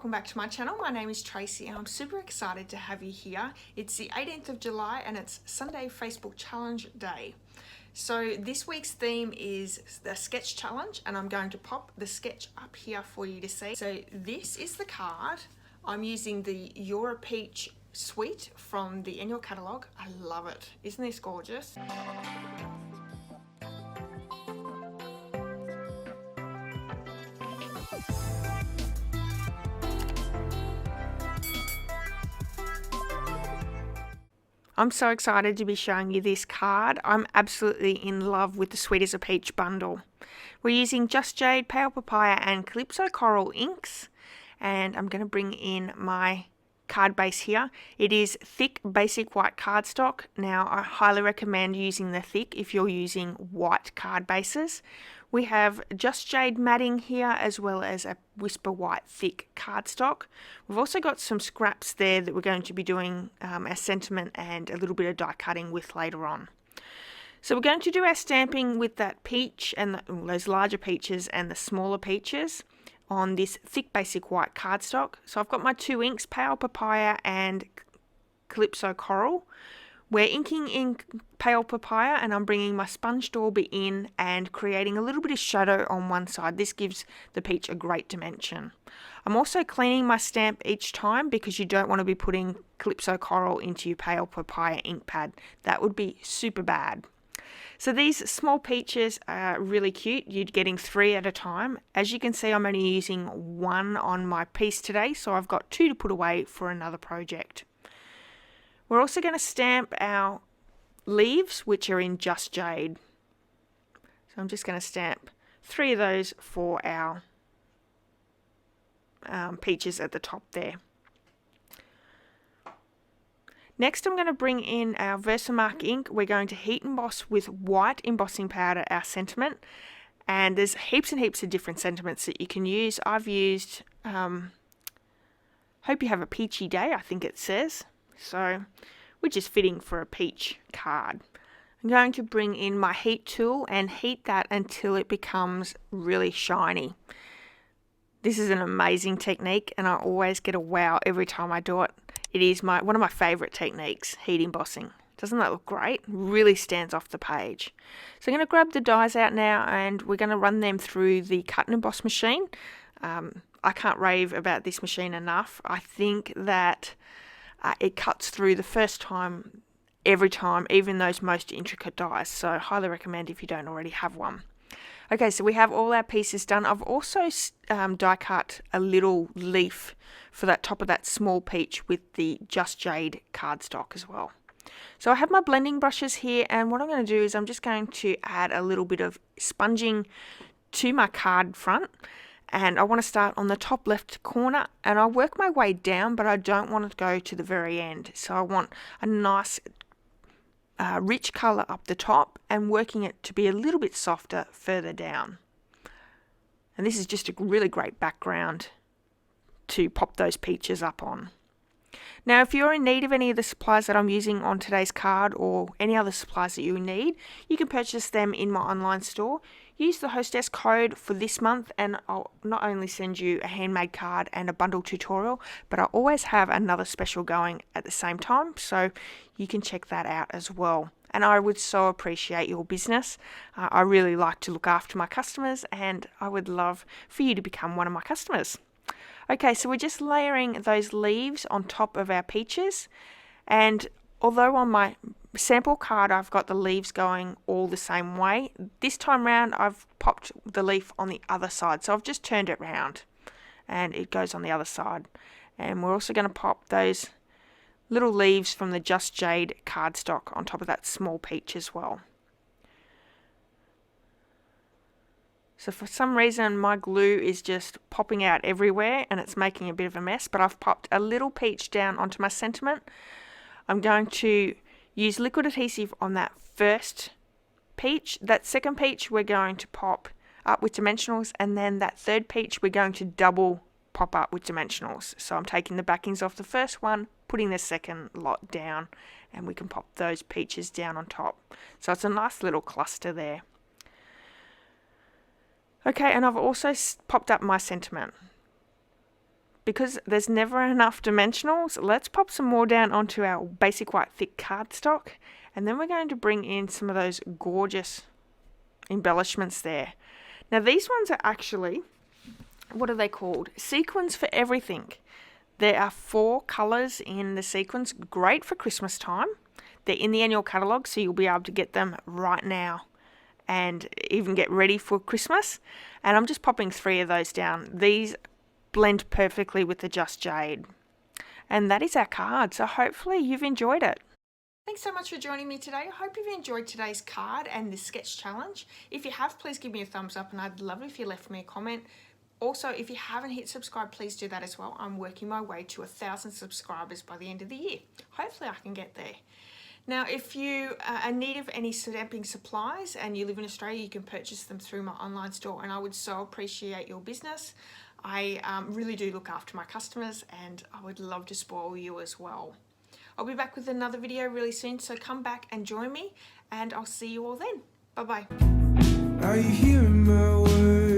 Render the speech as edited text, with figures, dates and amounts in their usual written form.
welcome back to my channel. My name is Tracy and I'm super excited to have you here. It's the 18th of July and it's Sunday Facebook Challenge Day. So this week's theme is the sketch challenge and I'm going to pop the sketch up here for you to see. So this is the card. I'm using the 𝐼𝐼𝐼 suite from the annual catalogue. I love it. Isn't this gorgeous? I'm so excited to be showing you this card. I'm absolutely in love with the Sweet as a Peach bundle. We're using Just Jade, Pale Papaya and Calypso Coral inks, and I'm going to bring in my card base here. It is thick basic white cardstock. Now I highly recommend using the thick if you're using white card bases. We have Just Jade matting here as well as a Whisper White thick cardstock. We've also got some scraps there that we're going to be doing our sentiment and a little bit of die cutting with later on. So we're going to do our stamping with that peach and those larger peaches and the smaller peaches on this thick basic white cardstock. So I've got my two inks, Pale Papaya and Calypso Coral. We're inking in Pale Papaya and I'm bringing my sponge dauber in and creating a little bit of shadow on one side. This gives the peach a great dimension. I'm also cleaning my stamp each time because you don't want to be putting Calypso Coral into your Pale Papaya ink pad. That would be super bad. So these small peaches are really cute. You're getting 3 at a time. As you can see, I'm only using 1 on my piece today, so I've got 2 to put away for another project. We're also going to stamp our leaves, which are in Just Jade. So I'm just going to stamp 3 of those for our peaches at the top there. Next, I'm going to bring in our Versamark ink. We're going to heat emboss with white embossing powder our sentiment. And there's heaps and heaps of different sentiments that you can use. I've used Hope You Have a Peachy Day, I think it says. So, which is fitting for a peach card. I'm going to bring in my heat tool and heat that until it becomes really shiny. This is an amazing technique and I always get a wow every time I do it. It is one of my favourite techniques, heat embossing. Doesn't that look great? Really stands off the page. So I'm going to grab the dies out now and we're going to run them through the cut and emboss machine. I can't rave about this machine enough. I think that it cuts through the first time, every time, even those most intricate dies. So highly recommend if you don't already have one. Okay, so we have all our pieces done. I've also die cut a little leaf for that top of that small peach with the Just Jade cardstock as well. So I have my blending brushes here and what I'm going to do is I'm just going to add a little bit of sponging to my card front. And I want to start on the top left corner and I'll work my way down, but I don't want to go to the very end. So I want a nice rich colour up the top and working it to be a little bit softer further down. And this is just a really great background to pop those peaches up on. Now, if you're in need of any of the supplies that I'm using on today's card or any other supplies that you need, you can purchase them in my online store. Use the hostess code for this month and I'll not only send you a handmade card and a bundle tutorial, but I always have another special going at the same time, so you can check that out as well. And I would so appreciate your business. I really like to look after my customers and I would love for you to become one of my customers. Okay, so we're just layering those leaves on top of our peaches, and although on my sample card I've got the leaves going all the same way, this time round I've popped the leaf on the other side, so I've just turned it round and it goes on the other side. And we're also going to pop those little leaves from the Just Jade cardstock on top of that small peach as well. So for some reason my glue is just popping out everywhere and it's making a bit of a mess, but I've popped a little peach down onto my sentiment. I'm going to use liquid adhesive on that first peach. That second peach we're going to pop up with dimensionals, and then that third peach we're going to double pop up with dimensionals. So I'm taking the backings off the first one, putting the second lot down, and we can pop those peaches down on top. So it's a nice little cluster there. Okay, and I've also popped up my sentiment. because there's never enough dimensionals, let's pop some more down onto our basic white thick cardstock, and then we're going to bring in some of those gorgeous embellishments there. Now these ones are actually, what are they called? Sequins for everything. There are 4 colours in the sequins, great for Christmas time. They're in the annual catalogue, so you'll be able to get them right now and even get ready for Christmas. And I'm just popping 3 of those down. These blend perfectly with the Just Jade. And that is our card, so hopefully you've enjoyed it. Thanks so much for joining me today. I hope you've enjoyed today's card and this sketch challenge. If you have, please give me a thumbs up, and I'd love it if you left me a comment. Also, if you haven't hit subscribe, please do that as well. I'm working my way to 1,000 subscribers by the end of the year. Hopefully I can get there. Now, if you are in need of any stamping supplies and you live in Australia, you can purchase them through my online store, and I would so appreciate your business. I really do look after my customers, and I would love to spoil you as well. I'll be back with another video really soon, so come back and join me, and I'll see you all then. Bye-bye. Are you hearing my words?